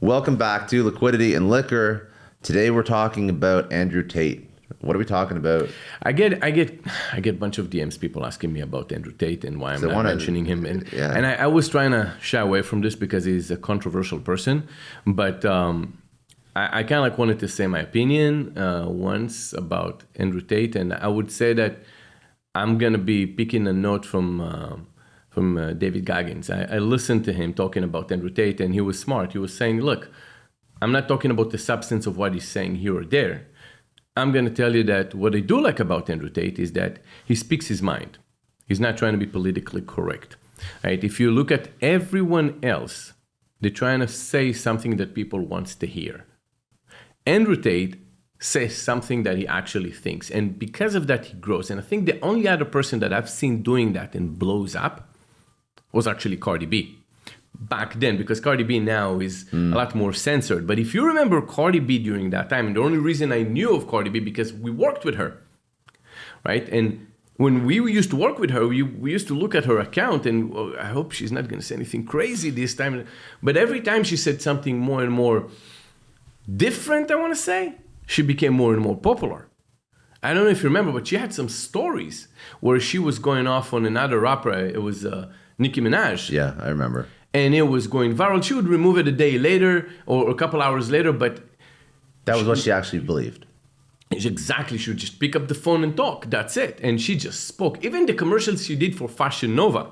Welcome back to Liquidity and Liquor. Today we're talking about Andrew Tate. What are we talking about? I get a bunch of DMs, people asking me about Andrew Tate and why I'm not mentioning him. And I was trying to shy away from this because he's a controversial person. But I kind of like wanted to say my opinion once about Andrew Tate. And I would say that I'm going to be picking a note from David Goggins. I listened to him talking about Andrew Tate, and he was smart. He was saying, look, I'm not talking about the substance of what he's saying here or there. I'm going to tell you that what I do like about Andrew Tate is that he speaks his mind. He's not trying to be politically correct. Right? If you look at everyone else, they're trying to say something that people want to hear. Andrew Tate says something that he actually thinks. And because of that, he grows. And I think the only other person that I've seen doing that and blows up was actually Cardi B. Back then, because Cardi B now is a lot more censored. But if you remember Cardi B during that time, and the only reason I knew of Cardi B because we worked with her, right? And when we used to work with her, we used to look at her account and I hope she's not going to say anything crazy this time. But every time she said something more and more different, I want to say, she became more and more popular. I don't know if you remember, but she had some stories where she was going off on another rapper. It was Nicki Minaj. Yeah, I remember. And it was going viral. She would remove it a day later or a couple hours later, but... That was what she actually believed. Exactly. She would just pick up the phone and talk. That's it. And she just spoke. Even the commercials she did for Fashion Nova.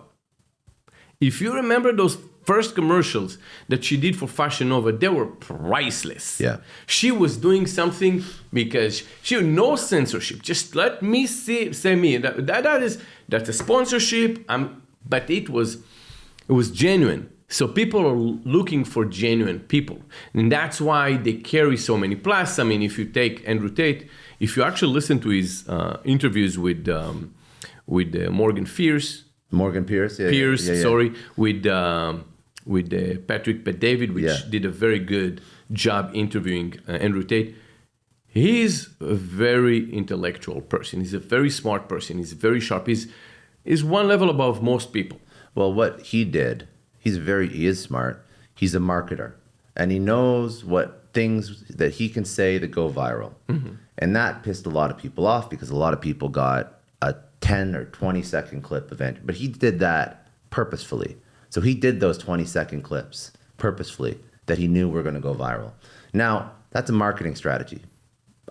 If you remember those first commercials that she did for Fashion Nova, they were priceless. Yeah. She was doing something because she had no censorship. Just let me say me. That's a sponsorship. But it was genuine. So people are looking for genuine people. And that's why they carry so many. Plus, I mean, if you take Andrew Tate, if you actually listen to his interviews with Morgan Pierce, with Patrick Bet-David, which did a very good job interviewing Andrew Tate. He's a very intellectual person. He's a very smart person. He's very sharp. He's one level above most people. Well, what he did, he is smart. He's a marketer. And he knows what things that he can say that go viral. Mm-hmm. And that pissed a lot of people off because a lot of people got a 10 or 20 second clip of Andrew. But he did that purposefully. So he did those 20 second clips purposefully that he knew were going to go viral. Now, that's a marketing strategy.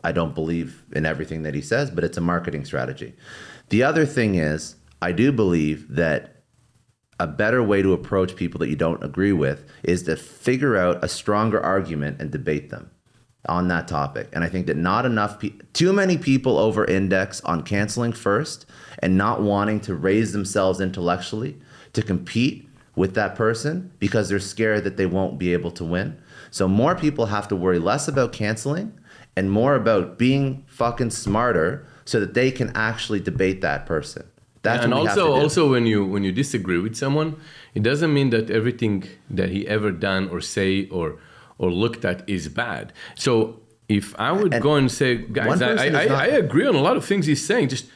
I don't believe in everything that he says, but it's a marketing strategy. The other thing is, I do believe that a better way to approach people that you don't agree with is to figure out a stronger argument and debate them on that topic. And I think that too many people over-index on canceling first and not wanting to raise themselves intellectually to compete with that person because they're scared that they won't be able to win. So more people have to worry less about canceling and more about being fucking smarter so that they can actually debate that person. That's and also when you disagree with someone, it doesn't mean that everything that he ever done or say or looked at is bad. So if I would go and say, guys, I agree on a lot of things he's saying, just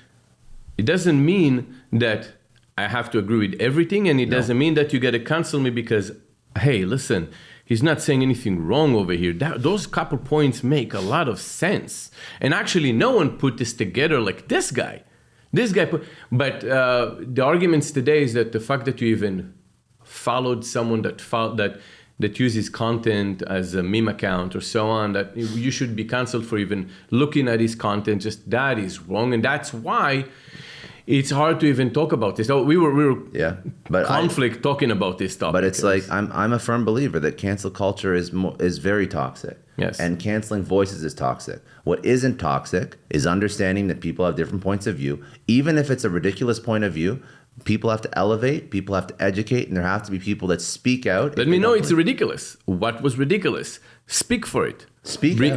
it doesn't mean that I have to agree with everything, and it doesn't mean that you got to cancel me because, hey, listen, he's not saying anything wrong over here. Those couple points make a lot of sense. And actually, no one put this together like this guy. But the arguments today is that the fact that you even followed someone that uses content as a meme account or so on, that you should be canceled for even looking at his content, just that is wrong. And that's why it's hard to even talk about this. So we were talking about this topic. But it's like I'm a firm believer that cancel culture is very toxic. Yes. And canceling voices is toxic. What isn't toxic is understanding that people have different points of view. Even if it's a ridiculous point of view, people have to elevate, people have to educate, and there have to be people that speak out. Let me know it's ridiculous. What was ridiculous? Speak for it.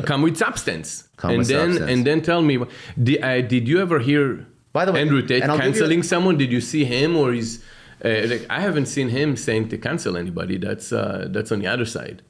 Come with substance. And then tell me, did you ever hear By the way, Andrew Tate canceling someone? Did you see him or is I haven't seen him saying to cancel anybody. That's on the other side.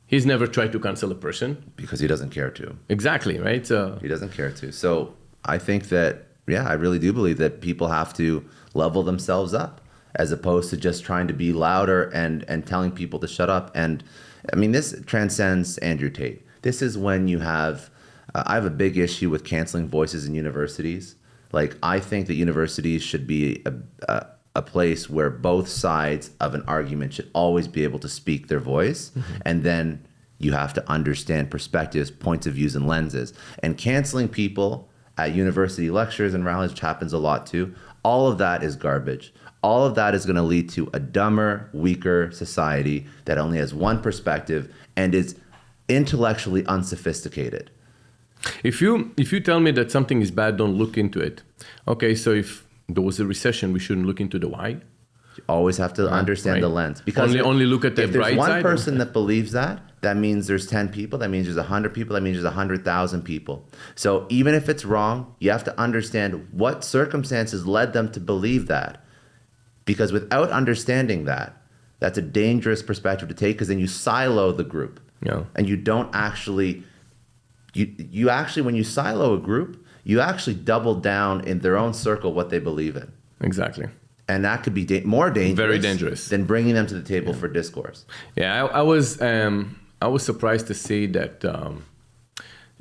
He's never tried to cancel a person. Because he doesn't care to. Exactly, right? So he doesn't care to. So I think that, I really do believe that people have to level themselves up as opposed to just trying to be louder and telling people to shut up. And I mean, this transcends Andrew Tate. This is when you have, I have a big issue with canceling voices in universities. Like, I think that universities should be a place where both sides of an argument should always be able to speak their voice. And then you have to understand perspectives, points of views, and lenses. And canceling people at university lectures and rallies, which happens a lot too, all of that is garbage. All of that is going to lead to a dumber, weaker society that only has one perspective and is intellectually unsophisticated. If you tell me that something is bad, don't look into it. Okay, so if there was a recession, we shouldn't look into the why? You always have to understand the lens. Because only look at the bright side. If there's one person that believes that means there's 10 people, that means there's 100 people, that means there's 100,000 people. So even if it's wrong, you have to understand what circumstances led them to believe that. Because without understanding that, that's a dangerous perspective to take, because then you silo the group. Yeah. And you don't actually, you actually, when you silo a group, you actually double down in their own circle what they believe in. Exactly. And that could be more dangerous. Very dangerous. Than bringing them to the table for discourse. Yeah, I was surprised to see that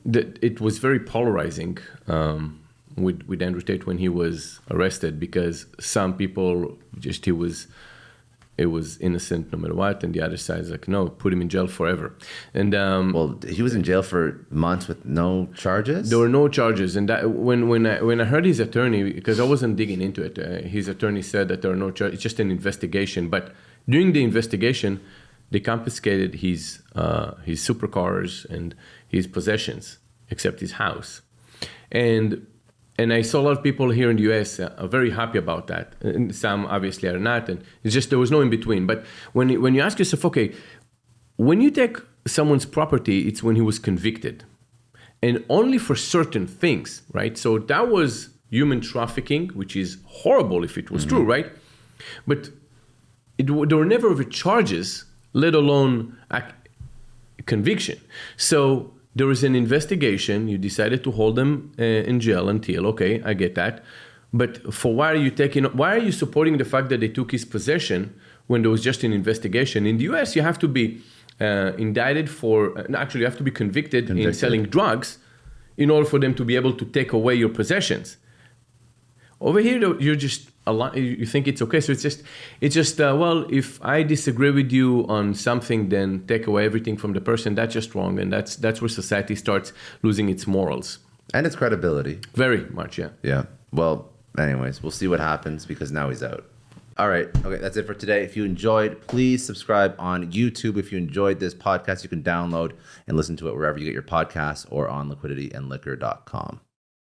that it was very polarizing with Andrew Tate when he was arrested, because some people just it was innocent no matter what, and the other side is like, no, put him in jail forever. And well, he was in jail for months with no charges. There were no charges, and that, when I heard his attorney, because I wasn't digging into it, his attorney said that there are no charges. It's just an investigation. But during the investigation, they confiscated his supercars and his possessions, except his house, and I saw a lot of people here in the US are very happy about that. And some obviously are not. And it's just, there was no in between. But when you ask yourself, okay, when you take someone's property, it's when he was convicted. And only for certain things, right? So that was human trafficking, which is horrible if it was true, right? But there were never ever charges, let alone a conviction. So there was an investigation. You decided to hold them in jail until, okay, I get that. But for why are you supporting the fact that they took his possession when there was just an investigation? In the US, you have to be indicted you have to be convicted in selling drugs in order for them to be able to take away your possessions. Over here, you're just you think it's okay. So it's just well, if I disagree with you on something, then take away everything from the person. That's just wrong, and that's where society starts losing its morals and its credibility. Very much, yeah. Yeah. Well, anyways, we'll see what happens, because now he's out. All right. Okay, that's it for today. If you enjoyed, please subscribe on YouTube. If you enjoyed this podcast, you can download and listen to it wherever you get your podcasts or on liquidityandliquor.com.